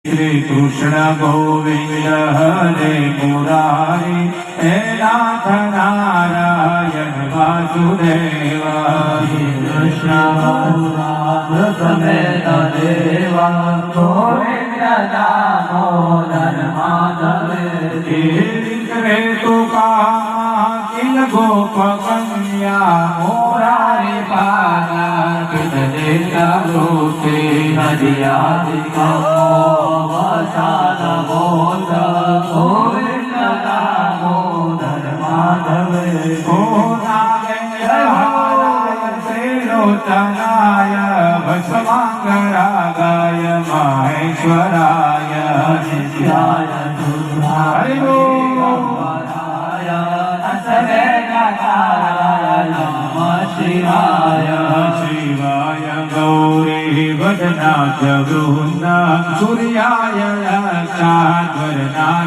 श्री कृष्ण गोविंद हरे मुरारी हे नाथ नारायण वासुदेव कृष्ण समेत देवा गोविंद दामोदर माधव रे तुका किल गोप कन्या मुरारी पारा कितने लोके हरियादिका वसान मोद गोविंद दामोदर माधव ओ लोचनाय भस्मांगरागाय माहेश्वराय नित्याय हरि वराय असवेदाय नमः शिवाय शिवाय गौरी वदनाथ वृन्द सूर्याय साध्वरनाशकाय